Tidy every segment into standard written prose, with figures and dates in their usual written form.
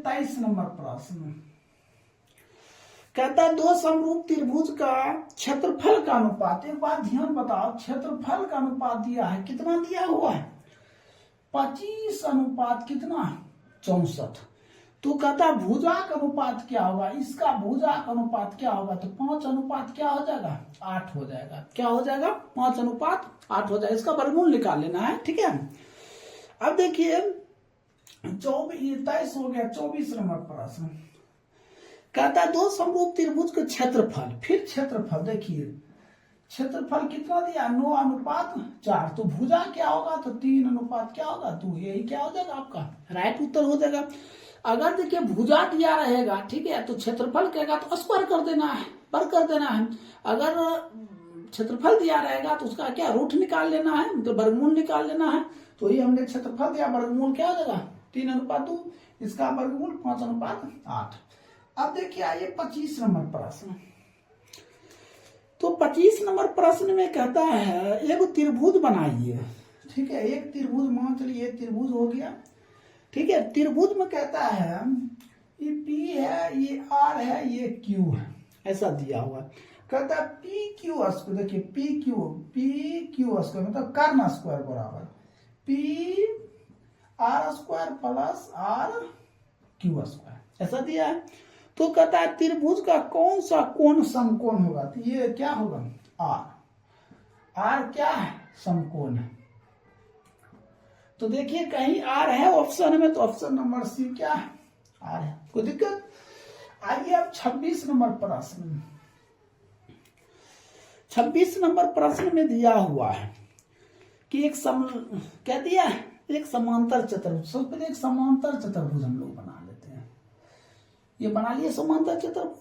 23 number प्रश्न कहता है दो समरूप त्रिभुज का क्षेत्रफल का अनुपात। एक बात ध्यान बताओ, क्षेत्रफल का अनुपात दिया है, कितना दिया हुआ है 25 अनुपात कितना 64। तो कहता भुजाक अनुपात क्या होगा, इसका भुजाक अनुपात क्या होगा, तो 5 अनुपात क्या हो जाएगा 8 हो जाएगा। क्या हो जाएगा 5 अनुपात 8 हो जाएगा। इसका वर्गमूल निकाल लेना है, ठीक है। अब देखिए 23 हो गया। 24 नंबर प्रश्न कहता है दो समरूप त्रिभुज का क्षेत्रफल। फिर क्षेत्रफल देखिए, क्षेत्रफल कितना दिया 9 अनुपात 4। तो भुजा क्या होगा, तो 3 अनुपात क्या होगा 2। यही क्या हो जाएगा आपका राइट उत्तर हो जाएगा। अगर देखिए भुजा दिया रहेगा, ठीक है, तो क्षेत्रफल कहेगा तो स्क्वायर कर देना है, पर कर देना है। अगर क्षेत्रफल दिया रहेगा तो उसका क्या रूट निकाल लेना है, तो वर्गमूल निकाल लेना है। तो ये हमने क्षेत्रफल दिया, वर्गमूल क्या हो जाएगा 3 अनुपात 2, इसका वर्गमूल 5 अनुपात 8। अब देखिए आइए 25 नंबर प्रश्न। तो 25 नंबर प्रश्न में कहता है एक त्रिभुज बनाइए, ठीक है। एक त्रिभुज मान चलिए ये त्रिभुज हो गया, ठीक है। त्रिभुज में कहता है ये P है, ये R है, ये Q है, ऐसा दिया हुआ। कहता है पी क्यू स्क्वायर, देखिए पी क्यू स्क्वायर मतलब कर्ण स्क्वायर बराबर P R square plus R Q square, ऐसा दिया है। तो कहता है त्रिभुज का कौन सा कोण समकोण होगा, तो ये क्या होगा आर क्या है समकोण है। तो देखिए कहीं आर है ऑप्शन में, तो ऑप्शन नंबर सी क्या है आर है, कोई दिक्कत। आइए अब 26 नंबर प्रश्न। 26 नंबर प्रश्न में दिया हुआ है कि क्या दिया है एक समांतर चतुर्भुज। सबसे पहले एक समांतर चतुर्भुज हम लोग बना लेते हैं। ये बना लिए समांतर चतुर्भुज,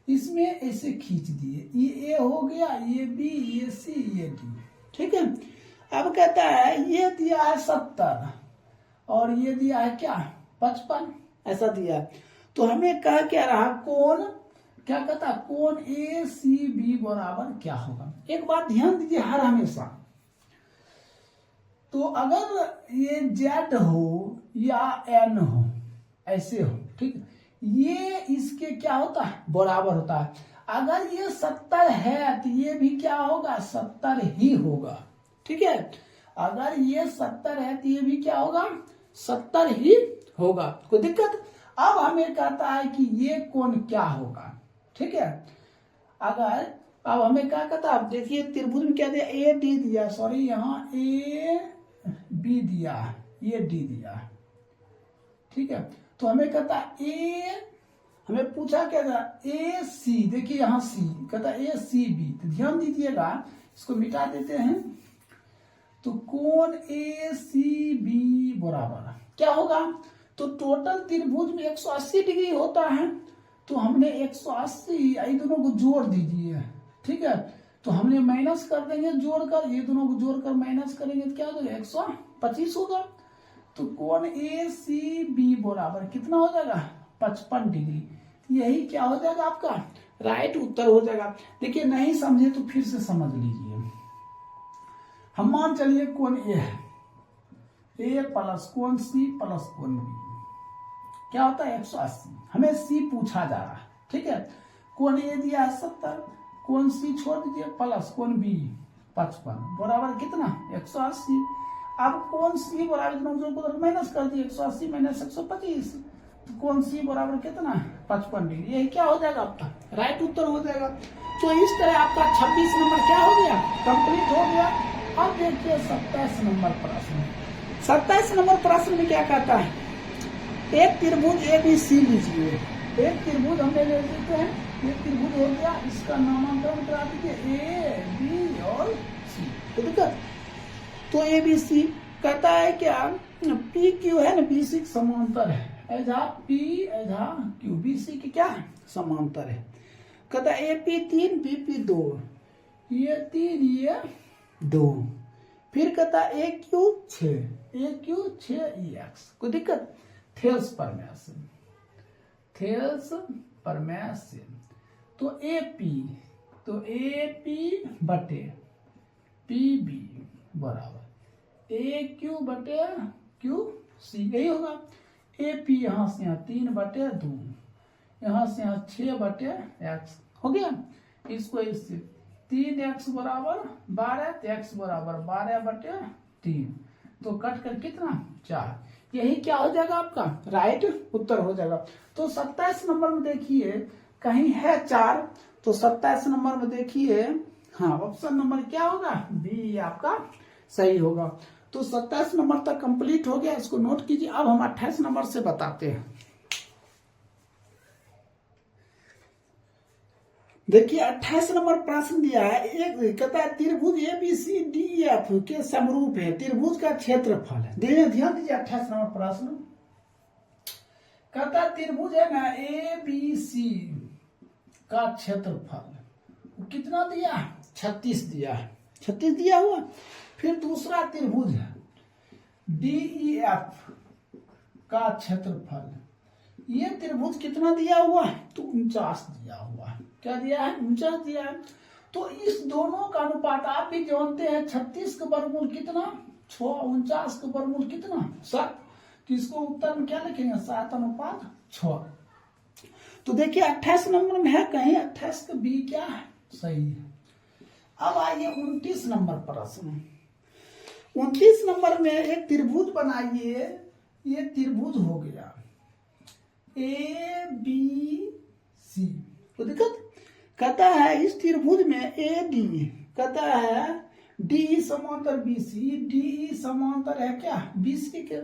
इसमें ऐसे खींच दिए, ये ए हो गया, ये बी, ये सी, ये डी, ठीक है। अब कहता है ये दिया है 70 और ये दिया है क्या 55, ऐसा दिया है। तो हमें कह क्या रहा कोण, क्या कहता है कोण ए सी बी बराबर क्या होगा। एक बात ध्यान दीजिए हर हमेशा, तो अगर ये जेड हो या एन हो ऐसे हो, ठीक, ये इसके क्या होता है बराबर होता है। अगर ये 70 है तो ये भी क्या होगा 70 ही होगा, ठीक है। अगर ये 70 है तो ये भी क्या होगा 70 ही होगा, कोई दिक्कत। अब हमें कहता है कि ये कोण क्या होगा, ठीक है। अगर अब हमें क्या कहता है, अब देखिए त्रिभुज में क्या दिया ए डी दिया, सॉरी यहाँ ए बी दिया, ये डी दिया, ठीक है। तो हमें कहता है ए, हमें पूछा क्या था ए सी, देखिए यहाँ सी कहता है ए सी बी। तो ध्यान दीजिएगा, इसको मिटा देते हैं। तो कोण ए सी बी बराबर क्या होगा, तो टोटल त्रिभुज में 180 डिग्री होता है। तो हमने 180 ये दोनों को जोड़ दीजिए, ठीक है। तो हमने माइनस कर देंगे जोड़कर, ये दोनों को जोड़कर माइनस करेंगे तो क्या हो जाएगा 125 होगा। तो कोण ए सी बी बराबर कितना हो जाएगा 55 डिग्री। यही क्या हो जाएगा आपका राइट उत्तर हो जाएगा। देखिए नहीं समझे तो फिर से समझ लीजिए। हम मान चलिए कोण ए है, ए प्लस कोण सी प्लस कोण बी क्या होता है 180। हमें सी पूछा जा रहा है, ठीक है। कोण ए दिया है 70, कोण सी छोड़ दीजिए प्लस कोण बी 55 बराबर कितना 180। अब कोण सी बराबर माइनस कर दिए 180 माइनस 125, तो कोण सी बराबर कितना 55 डिग्री। यही क्या हो जाएगा आपका राइट उत्तर हो जाएगा। तो इस तरह आपका 26 नंबर क्या हो गया कंप्लीट हो गया। अब देखिए 27 नंबर प्रश्न। 27 नंबर प्रश्न में क्या कहता है, एक त्रिभुज ए बी सी लीजिए। एक त्रिभुज हमने ले लेते हैं, एक त्रिभुज हो गया, इसका नामांकन करा दीजिए ए बी और सी, तो दिक्कत। तो ए बी सी कहता है क्या पी क्यू है ना, बी सी समांतर है, ऐसा पी ऐसा क्यू, बी सी की क्या है समांतर है। कहता है ए पी 3 बी पी 2, ये 3 ये 2। फिर कहता है ए क्यू 6, ए क्यू 6 एक्स, कोई दिक्कत। Thales permission, Thales permission. तो ए पी बटे पी बी बराबर ए क्यू बटे क्यू सी, यही होगा। ए पी यहां से यहाँ 3/2, यहां से यहाँ 6/x हो गया। इसको इससे 3x बराबर 12, तो x बराबर 12/3, तो कट कर कितना 4, यही क्या हो जाएगा आपका राइट उत्तर हो जाएगा। तो 27 नंबर में देखिए कहीं है 4, तो 27 नंबर में देखिए हाँ ऑप्शन नंबर क्या होगा बी आपका सही होगा। तो 27 नंबर तक कंप्लीट हो गया, इसको नोट कीजिए। अब हम 28 नंबर से बताते हैं। देखिए 28 नंबर प्रश्न दिया है, एक कहता है त्रिभुज ABCDF के समरूप है, त्रिभुज का क्षेत्रफल ध्यान दीजिए। 28 नंबर प्रश्न कहता है त्रिभुज है ना ABC का क्षेत्रफल कितना दिया है 36 दिया है, 36 दिया हुआ। फिर दूसरा त्रिभुज है DEF का क्षेत्रफल, ये त्रिभुज कितना दिया हुआ है तो 49 दिया हुआ है। क्या दिया है 49 दिया है। तो इस दोनों का अनुपात आप भी जानते हैं 36 का वर्गमूल कितना 6, 49 का वर्गमूल कितना 7, तो इसको उत्तर में क्या लिखेंगे 7:6। तो देखिए 28 नंबर में है कहीं 28 का बी क्या है सही है। अब आइए 29 नंबर प्रश्न। 29 नंबर में एक त्रिभुज बनाइए, ये त्रिभुज हो गया ABC, तो दिक्कत कहता है इस त्रिभुज में AD कहता है DE समांतर BC, DE समांतर है क्या BC के,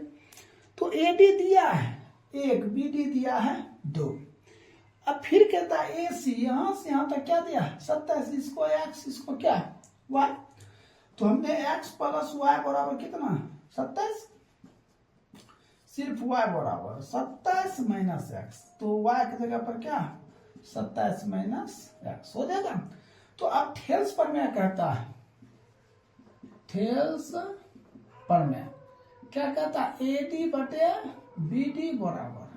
तो AD दिया है 1, BD दिया है 2। अब फिर कहता है AC यहां से यहां तक क्या दिया 27, इसको x इसको क्या y, तो हमने x प्लस y बराबर कितना 27, सिर्फ y बराबर 27 माइनस x, तो y की जगह पर क्या 27 माइनस x हो जाएगा। तो अब थेल्स प्रमेय कहता है, थेल्स प्रमेय क्या कहता है AD/BD बराबर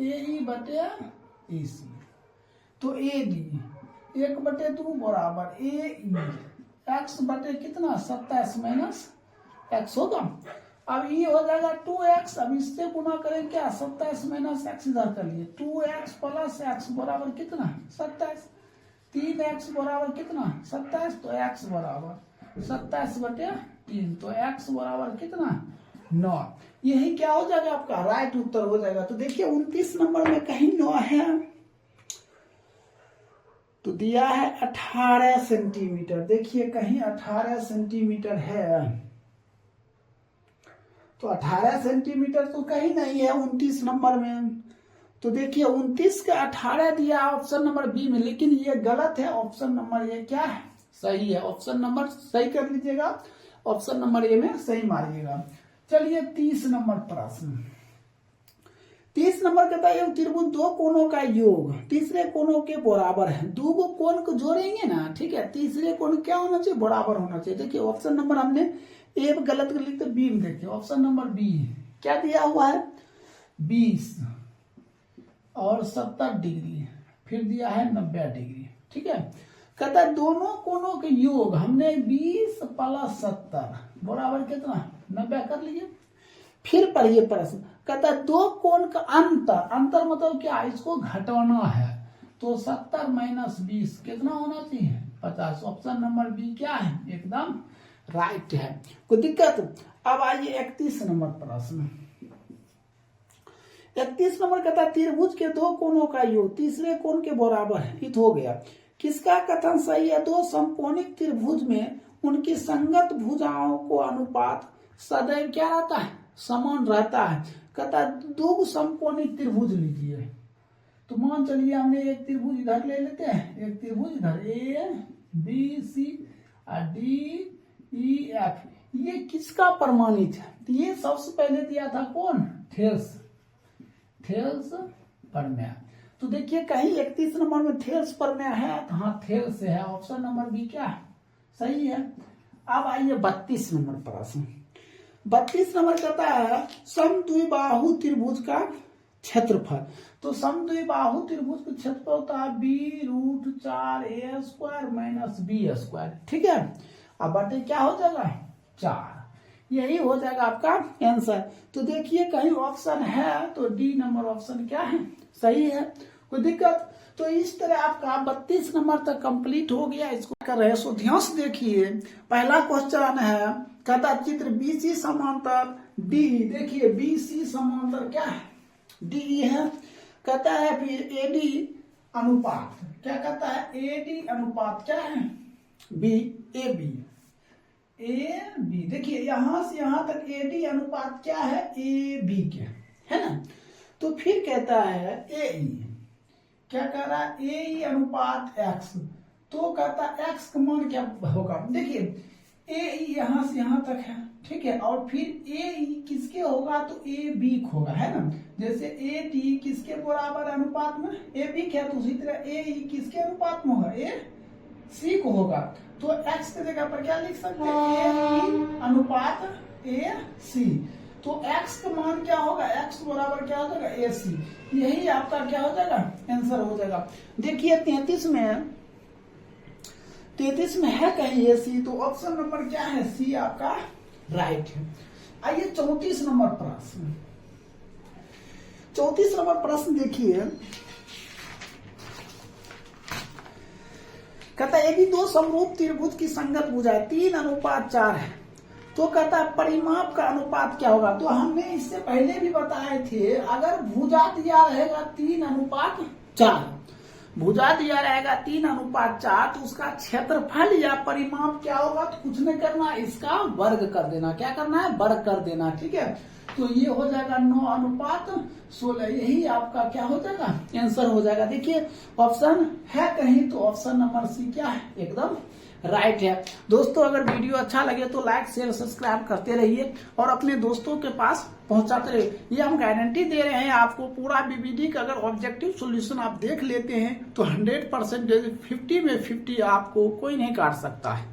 AE/AC, तो AD 1/2 बराबर AE x बटे कितना 27 माइनस x होगा। अब ये हो जाएगा 2x, अब इससे गुना करें क्या 27 माइनस x इधर कर लिए, 2x प्लस x बराबर कितना 27, 3x बराबर कितना 27, तो x बराबर 27/3, तो x बराबर कितना 9, यही क्या हो जाएगा आपका राइट उत्तर हो जाएगा। तो देखिए 29 नंबर में कहीं 9 है, तो दिया है 18 सेंटीमीटर, देखिए कहीं 18 सेंटीमीटर है, तो 18 सेंटीमीटर तो कहीं नहीं है 29 नंबर में। तो देखिए 29 का 18 दिया ऑप्शन नंबर बी में, लेकिन ये गलत है, ऑप्शन नंबर ये क्या है सही है। ऑप्शन नंबर सही कर लीजिएगा, ऑप्शन नंबर ए में सही मारिएगा। चलिए 30 नंबर प्रश्न। 30 नंबर कहता है त्रिभुज दो कोणों का योग तीसरे कोणों के बराबर है, दो कोण को जोड़ेंगे ना, ठीक है, तीसरे कोण क्या होना चाहिए बराबर होना चाहिए। देखिए ऑप्शन नंबर हमने ए गलत कर लिखते, बी में देखिए ऑप्शन नंबर बी क्या दिया हुआ है 20 और 70 डिग्री, फिर दिया है 90 डिग्री, ठीक है। कहता है दोनों कोणों के योग हमने 20 प्लस 70 बराबर कितना 90 कर लिए। फिर पढ़िए प्रश्न, कहता है दो कोण का अंतर मतलब क्या, इसको घटाना है, तो 70 माइनस 20 कितना होना चाहिए 50। ऑप्शन नंबर बी क्या है एकदम राइट है, कोई दिक्कत। अब आइए 31 नंबर प्रश्न। 31 नंबर कहता है त्रिभुज के दो कोणों का योग तीसरे कोण के बराबर है, हित हो गया। किसका कथन सही है, दो समकोणिक त्रिभुज में उनकी संगत भुजाओं को अनुपात सदैव क्या रहता है समान रहता है। कहता है दो समकोणिक त्रिभुज लीजिए, तो मान चलिए हमने एक त्रिभुज इधर ले लेते हैं, एक त्रिभुज इधर ABC और DEF, ये किसका प्रमाणित है, तो ये सबसे पहले दिया था कौन थेल्स प्रमेय। तो देखिए कहीं 31 नंबर में थेल्स प्रमेय है, तो हाँ थेल्स है, ऑप्शन नंबर बी क्या है सही है। अब आइए 32 नंबर प्रश्न। 32 नंबर कहता है समद्विबाहु त्रिभुज का क्षेत्रफल, तो समद्विबाहु त्रिभुज का क्षेत्रफल होता है b√4a² - b², ठीक है। अब बटे क्या हो जाएगा 4, यही हो जाएगा आपका आंसर। तो देखिए कहीं ऑप्शन है तो डी नंबर ऑप्शन क्या है, सही है, कोई दिक्कत। तो इस तरह आपका 32 नंबर तक कंप्लीट हो गया। इसको कर रहे हैं, सो ध्यान से देखिए। पहला क्वेश्चन है, कहता चित्र बीसी समांतर डी। देखिए बीसी समांतर क्या है, डी है। कहता है फिर एडी अनुपात, क्या कहता है, एडी अनुपात क्या है, B, A B, A B. देखिए यहां से यहां तक एडी अनुपात क्या है, ए बी के, है ना। तो फिर कहता है ए ई, क्या कह रहा है, ए ई अनुपात एक्स। तो कहता है एक्स का मान क्या होगा। देखिए ए ई यहां से यहां तक है, ठीक है, और फिर ए ई किसके होगा, तो ए बी होगा, है ना। जैसे ए डी किसके बराबर अनुपात में, ए बी क्या, तो उसी तरह ए ई किसके अनुपात में होगा, ए सी को होगा। तो एक्स के जगह पर क्या लिख सकते हैं, ए ई अनुपात ए सी। तो एक्स का मान क्या होगा, एक्स बराबर क्या हो जाएगा, ए सी। यही आपका क्या हो जाएगा, आंसर हो जाएगा। देखिए 33 में है कहीं ए सी, तो ऑप्शन नंबर क्या है, सी आपका राइट है। आइए 34 नंबर प्रश्न। 34 नंबर प्रश्न देखिए, कहता है यदि दो समरूप त्रिभुज की संगत भुजा 3:4 है, तो कहता है परिमाप का अनुपात क्या होगा। तो हमने इससे पहले भी बताए थे, अगर भुजा दिया रहेगा 3:4, भुजा दिया रहेगा 3:4, तो उसका क्षेत्रफल या परिमाप क्या होगा, तो कुछ नहीं करना, इसका वर्ग कर देना। क्या करना है, वर्ग कर देना, ठीक है। तो ये हो जाएगा 9:16। यही आपका क्या हो जाएगा, आंसर हो जाएगा। देखिए ऑप्शन है कहीं, तो ऑप्शन नंबर सी क्या है, एकदम राइट है। दोस्तों अगर वीडियो अच्छा लगे तो लाइक शेयर सब्सक्राइब करते रहिए और अपने दोस्तों के पास पहुंचाते रहिए। ये हम गारंटी दे रहे हैं आपको, पूरा बीबीडी का अगर ऑब्जेक्टिव सॉल्यूशन आप देख लेते हैं तो 100% 50 में 50 आपको कोई नहीं काट सकता है।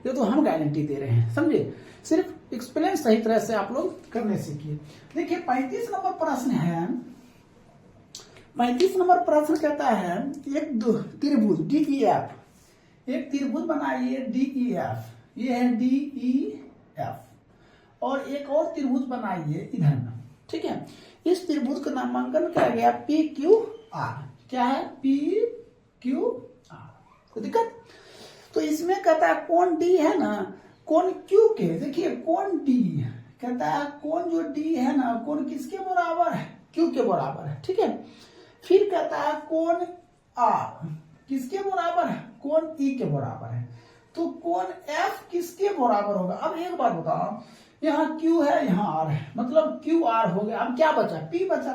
ये तो हम गारंटी दे रहे हैं, समझे। सिर्फ एक्सप्लेन सही तरह से आप लोग करने सीखिए। देखिए 35 नंबर प्रश्न है। 35 नंबर प्रश्न कहता है एक त्रिभुज डी ई एफ, एक त्रिभुज बनाइए डी ई एफ, ये है डी ई एफ, और एक और त्रिभुज बनाइए इधर, ठीक है। इस त्रिभुज का नामांकन किया गया पी क्यू आर। क्या है, पी क्यू आर, कोई दिक्कत। तो इसमें कहता है कोण डी है ना, कोण क्यू के, देखिए कोण डी कहता है, कोण जो डी है ना, कोण किसके बराबर है, क्यू के बराबर है, ठीक है। फिर कहता है कोण आर किसके बराबर है, कोण ई के बराबर है। तो कोण एफ किसके बराबर होगा। अब एक बात बताओ, यहाँ क्यू है यहाँ आर है, मतलब क्यू आर हो गया। अब क्या बचा, पी बचा।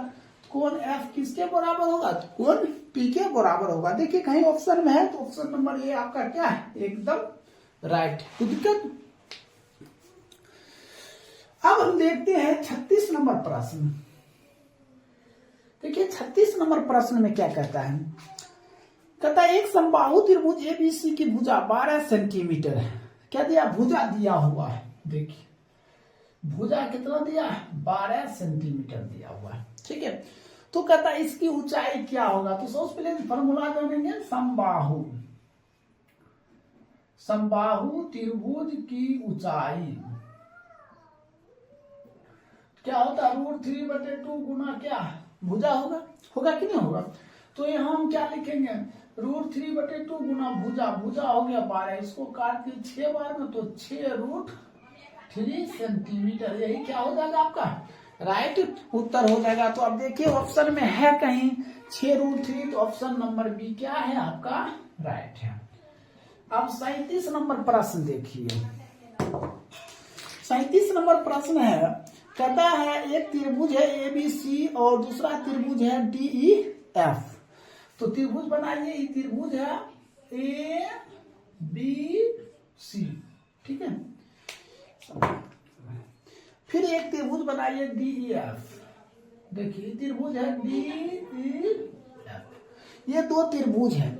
कोण एफ किसके बराबर होगा, कोण पी के बराबर होगा। देखिए कहीं ऑप्शन में है, तो ऑप्शन नंबर ए आपका क्या है, एकदम राइट, कोई दिक्कत। अब हम देखते हैं 36 नंबर प्रश्न। देखिए 36 नंबर प्रश्न में क्या कहता है, कहता है एक समबाहु त्रिभुज एबीसी की भुजा 12 सेंटीमीटर है। क्या दिया, भुजा दिया हुआ है। देखिए भुजा कितना दिया है, 12 सेंटीमीटर दिया हुआ है, ठीक है। तो कहता है इसकी ऊंचाई क्या होगा। तो सबसे पहले फॉर्मूला जानेंगे, समबाहु, समबाहु त्रिभुज की ऊंचाई क्या होता है, √3/2 गुना क्या, भुजा होगा, होगा कि नहीं होगा। तो यहाँ हम क्या लिखेंगे, √3/2 गुना भुजा, भुजा हो गया 12, इसको काट के 6 बार में, तो 6√3 सेंटीमीटर। यही क्या हो जाएगा आपका राइट उत्तर हो जाएगा। तो अब देखिए ऑप्शन में है कहीं 6√3, तो ऑप्शन नंबर बी क्या है आपका राइट है। अब 37 नंबर प्रश्न देखिए। 37 नंबर प्रश्न है, कहता है एक त्रिभुज है एबीसी और दूसरा त्रिभुज है डीई एफ। तो त्रिभुज बनाइए, ये त्रिभुज है ए बी सी, ठीक है। फिर एक त्रिभुज बनाइए डीई एफ। देखिए त्रिभुज है डीई एफ, ये दो त्रिभुज है।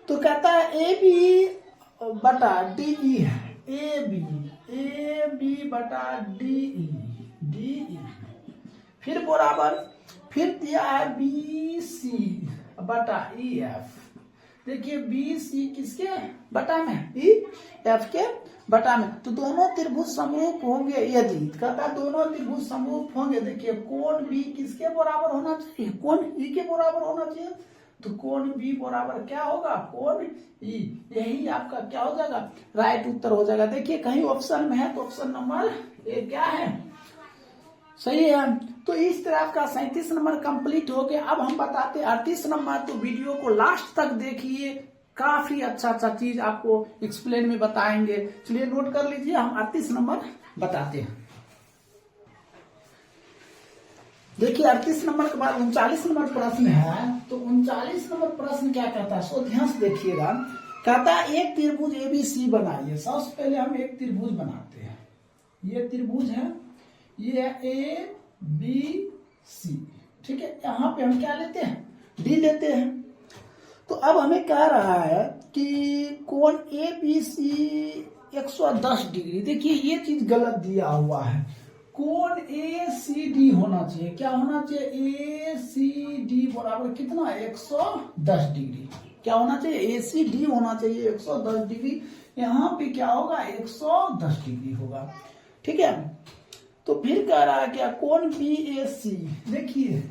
तो कहता है ए बी बटा डीई है, ए बी बटा डीई, डीई फिर बराबर, फिर दिया है बी सी बटा ई एफ। देखिए बी सी किसके बटा में, ई एफ के बटा में, तो दोनों त्रिभुज समरूप होंगे यदि, कहता दोनों त्रिभुज समरूप होंगे। देखिए कोण बी किसके बराबर होना चाहिए, कोण ई के बराबर होना चाहिए, तो कोण बी बराबर क्या होगा, कोण ई। यही आपका क्या हो जाएगा, राइट उत्तर हो जाएगा। देखिए कहीं ऑप्शन में है तो ऑप्शन नंबर ए क्या है, सही है। तो इस तरह आपका 37 नंबर कंप्लीट हो गया। अब हम बताते हैं 38 नंबर, तो वीडियो को लास्ट तक देखिए, काफी अच्छा अच्छा चीज आपको एक्सप्लेन में बताएंगे। चलिए नोट कर लीजिए, हम 38 नंबर बताते हैं। देखिए 38 नंबर के बाद 39 नंबर प्रश्न है। तो 39 नंबर प्रश्न क्या कहता है, सो ध्यान से देखिएगा। कहता है एक त्रिभुज एबीसी बनाइए। सबसे पहले हम एक त्रिभुज बनाते हैं, ये त्रिभुज है, ये ए बी सी, ठीक है। यहाँ पे हम क्या लेते हैं, डी लेते हैं। तो अब हमें कह रहा है कि कोण ए बी सी 110 डिग्री। देखिए ये चीज गलत दिया हुआ है, कोण ए सी डी होना चाहिए। क्या होना चाहिए, ए सी डी बराबर कितना, 110 डिग्री। क्या होना चाहिए, ए सी डी होना चाहिए 110 डिग्री। यहाँ पे क्या होगा, 110 डिग्री होगा, ठीक है। तो फिर कह रहा है क्या, कोण बी ए सी। देखिए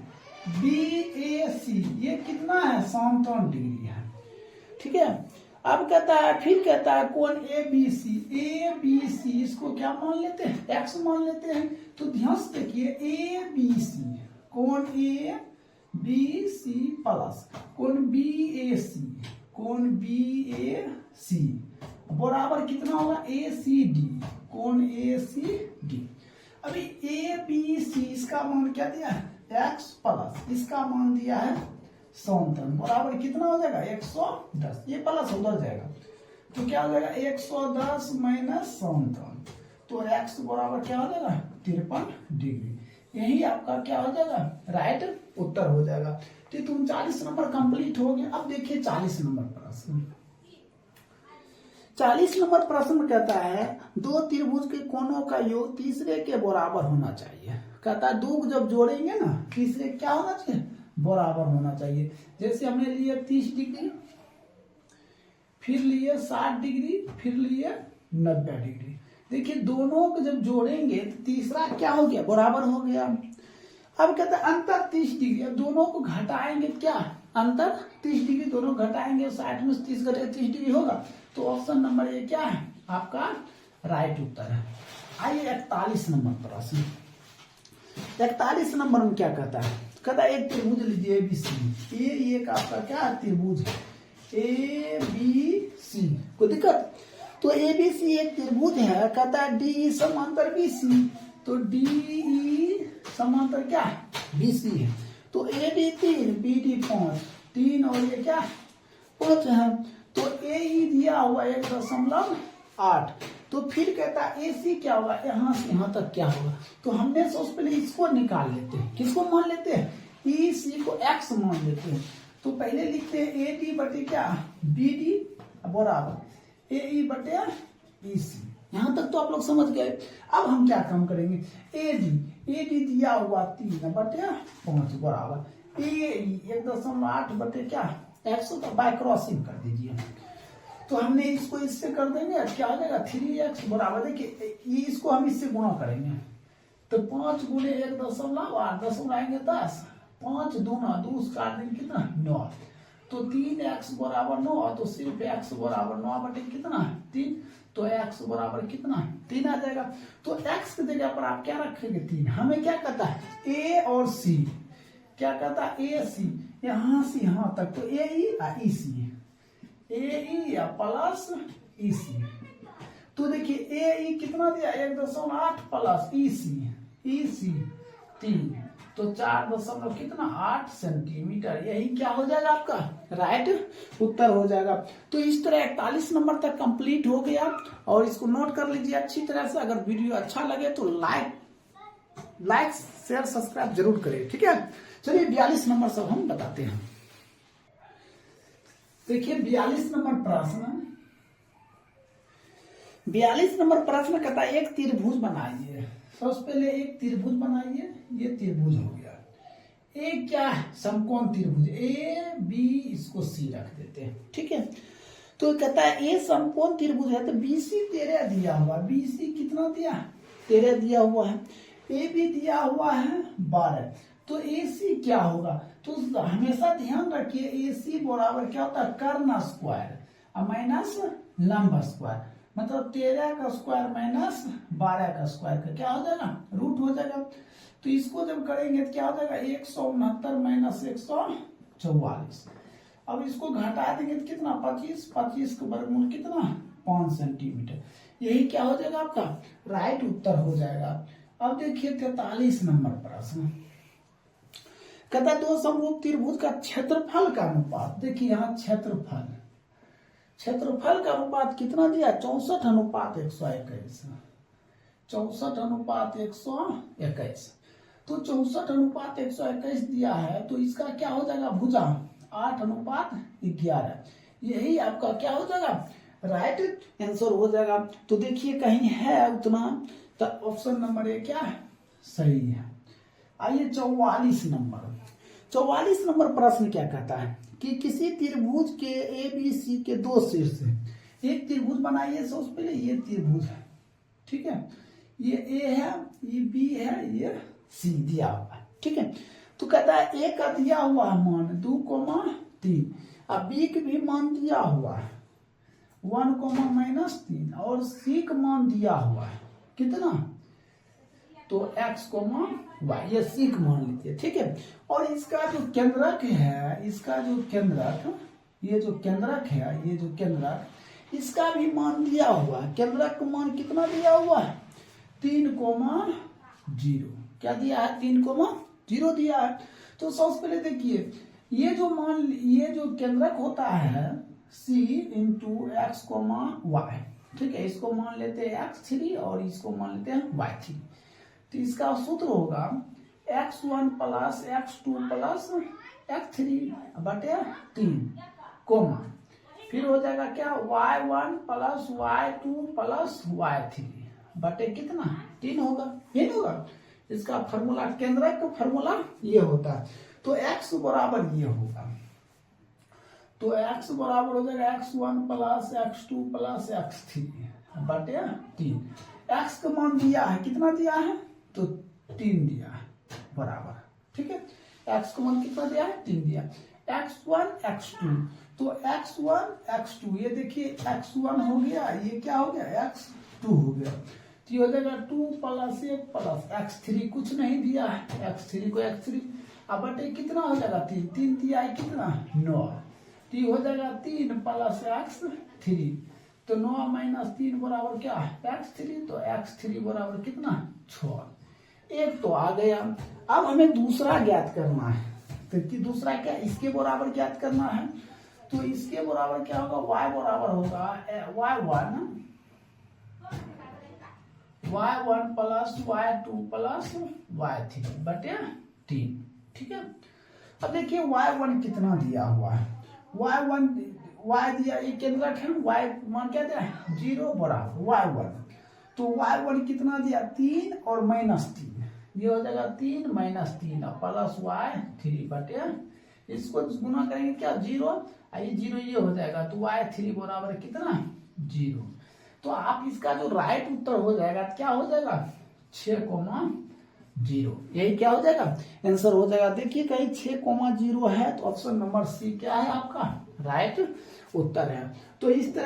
बी ए सी ये कितना है, 57 डिग्री है, ठीक है। अब कहता है, फिर कहता है कोण ए बी सी, इसको क्या मान लेते हैं, एक्स मान लेते हैं। तो ध्यान से देखिए ए बी सी, कोण ए बी सी प्लस कोण बी ए सी बराबर कितना होगा, ए सी डी, कोण ए सी डी। अभी ए बी सी इसका मान क्या दिया है, एक्स प्लस इसका मान दिया है 57 बराबर कितना हो जाएगा, 110। ये प्लस उधर जाएगा तो क्या हो जाएगा, 110 माइनस 57, तो एक्स बराबर क्या हो जाएगा, 53 डिग्री। यही आपका क्या हो जाएगा, राइट उत्तर हो जाएगा। तो 39 नंबर कंप्लीट हो गया। अब देखिए 40 नंबर प्रश्न। 40 नंबर प्रश्न कहता है दो त्रिभुज के कोणों का योग तीसरे के बराबर होना चाहिए। कहता है दो जब जोड़ेंगे ना, तीसरे क्या होना चाहिए, बराबर होना चाहिए। जैसे हमने लिए 30 डिग्री, फिर लिए 60 डिग्री, फिर लिए 90 डिग्री। देखिए दोनों को जब जोड़ेंगे तो तीसरा क्या हो गया, बराबर हो गया। अब कहता है अंतर 30 डिग्री, अब दोनों को घटाएंगे, क्या अंतर 30 डिग्री, दोनों घटाएंगे 60 में 30 घटे 30 डिग्री होगा। तो ऑप्शन नंबर ए क्या है आपका राइट उत्तर है। आइए 41 नंबर प्रश्न। 41 नंबर में क्या कहता है, कहता है एक त्रिभुज लीजिए एबीसी। ये एक आपका क्या त्रिभुज है, ए बी सी, कोई दिक्कत। तो एबीसी एक त्रिभुज है। कहता है डी समांतर बीसी, तो डी समांतर क्या है, बीसी है। तो ए डी 3, बी डी 5, 3 और ये क्या 5 है। तो ए दिया हुआ 1.8। तो फिर कहता है ए सी क्या होगा, यहां से यहां तक क्या होगा। तो हमने सबसे पहले इसको निकाल लेते हैं, किसको मान लेते हैं, ई सी को एक्स मान लेते हैं। तो पहले लिखते हैं ए डी बटे क्या, बी डी बराबर ए ई बटे ई सी। यहां तक तो आप लोग समझ गए। अब हम क्या काम करेंगे, ए डी दिया हुआ 3 बटे 5 बराबर ए 1.8 बटे क्या एक्स, तो बाय क्रॉसिंग कर दीजिए। तो हमने इसको इससे कर देंगे, क्या आ जाएगा 3x बराबर, देखिए इसको हम इससे गुणा करेंगे। तो 5 गुणे 1.8, 10 उड़ाएंगे 10, 5 दूना 2 काट देंगे कितना 9। तो 3x बराबर 9, तो सिर्फ x बराबर 9 बटे कितना 3, तो x बराबर कितना 3 आ जाएगा। तो x की जगह पर आप क्या रखेंगे 3। हमें क्या कहता है a और c, क्या कहता है ए सी, यहां से यहां तक, तो ए ई सी, ए ई प्लस ई सी। तो देखिए ए ई कितना दिया 1.8 प्लस ई सी 3, तो 4 कितना 8 सेंटीमीटर। यही क्या हो जाएगा आपका राइट उत्तर हो जाएगा। तो इस तरह 41 नंबर तक कंप्लीट हो गया। और इसको नोट कर लीजिए अच्छी तरह से। अगर वीडियो अच्छा लगे तो लाइक शेयर सब्सक्राइब जरूर करें, ठीक है। चलिए 42 नंबर सब हम बताते हैं। देखिए 42 नंबर प्रश्न, 42 नंबर प्रश्न कहता है एक त्रिभुज बनाइए। सबसे पहले एक त्रिभुज बनाइए, ये त्रिभुज हो गया। एक क्या है समकोण त्रिभुज, ए बी इसको सी रख देते हैं, ठीक है। तो कहता है ए समकोण त्रिभुज है, तो बीसी 13 दिया हुआ, बीसी कितना दिया, 13 दिया हुआ है, ए भी दिया हुआ है 12, तो एसी क्या होगा, तो हमेशा ध्यान रखिए एसी बराबर क्या होता है, कर्ण स्क्वायर माइनस लंब स्क्वायर, मतलब 13 का स्क्वायर माइनस 12 का स्क्वायर का क्या हो जाएगा, रूट हो जाएगा। तो इसको जब करेंगे तो क्या हो जाएगा, 169 माइनस 144। अब इसको घटा देंगे तो कितना, 25, 25 का वर्गमूल कितना, 5 सेंटीमीटर। यही क्या हो जाएगा आपका राइट उत्तर हो जाएगा। अब देखिए 43 नंबर प्रश्न, कहता है दो समरूप त्रिभुज का क्षेत्रफल का अनुपात, देखिए यहाँ क्षेत्रफल, क्षेत्रफल का अनुपात कितना दिया, 64:121, 64:121। तो 64:121 दिया है, तो इसका क्या हो जाएगा भुजा 8:11। यही आपका क्या हो जाएगा राइट आंसर हो जाएगा। तो देखिए कहीं है उतना, तो ऑप्शन नंबर ए क्या है, सही है। आइए 44 नंबर, 44 नंबर प्रश्न क्या कहता है कि किसी त्रिभुज के ए बी सी के दो शीर्ष है, एक त्रिभुज बनाइए सबसे पहले, ये त्रिभुज है, ठीक है, ये ए है, ये बी है, ये सी दिया हुआ है, ठीक है। तो कहता है ए का दिया हुआ है मान 2,3, अब बी का भी मान दिया हुआ है 1,-3, और सी का मान दिया हुआ है कितना, तो x, y, ये सी का मान लीजिए, ठीक है। और इसका जो केंद्रक है, इसका जो केंद्रक, ये जो केंद्रक है, ये जो केंद्रक, इसका भी मान दिया हुआ है, केंद्रक का मान कितना दिया हुआ है, 3,0, क्या दिया है, 3,0 दिया है। तो सबसे पहले देखिए ये जो मान, ये जो केंद्रक होता है c इंटू एक्स, y, ठीक है, इसको मान लेते हैं x3 और इसको मान लेते हैं y3। तो इसका सूत्र होगा x1 plus x2 plus x3 बटे 3, कोमा, फिर हो जाएगा क्या y1 plus y2 plus y3 बटे कितना 3 होगा, ये होगा इसका फॉर्मूला, केंद्रक का फॉर्मूला ये होता है। तो x बराबर ये होगा, तो x बराबर हो जाएगा x1 plus x2 plus x3 बटे 3। x का मान दिया है, कितना दिया है, तो 3 दिया है बराबर, ठीक है, x का मान कितना दिया है, 3 दिया, x1 x2, तो x1 x2, ये देखिए x1 हो गया, ये क्या हो गया x2 हो गया, तो ये हो जाएगा 2 प्लस 1 प्लस x3, कुछ नहीं दिया है, x3 को x3, अब बटे कितना हो जाएगा 3, 3 दिया है कितना 9, तो ये हो जाएगा 3 प्लस x3, तो 9 माइनस 3 बराबर क्या है x3, तो x3 बराबर कितना 6। एक तो आ गया। अब हमें दूसरा ज्ञात करना है, तो कि दूसरा क्या, इसके बराबर ज्ञात करना है, तो इसके बराबर क्या होगा, y बराबर होगा y1 plus y2 plus y3 बटे 3, ठीक है। अब देखिए y1 कितना दिया हुआ है, y दिया, ये केंद्रक है, y मान क्या दिया है 0 बराबर y1, तो y1 कितना दिया 3 और माइनस 3, ये हो जाएगा 3 माइनस 3 और प्लस y3 बटे, इसको गुना करेंगे क्या 0, ये 0 ये हो जाएगा, तो y3 बराबर कितना 0। तो आप इसका जो राइट उत्तर हो जाएगा क्या हो जाएगा 6,0, यही क्या हो जाएगा आंसर हो जाएगा। देखिए कहीं 6,0 है, तो ऑप्शन नंबर सी क्या है आपका राइट उत्तर है। तो इस तरह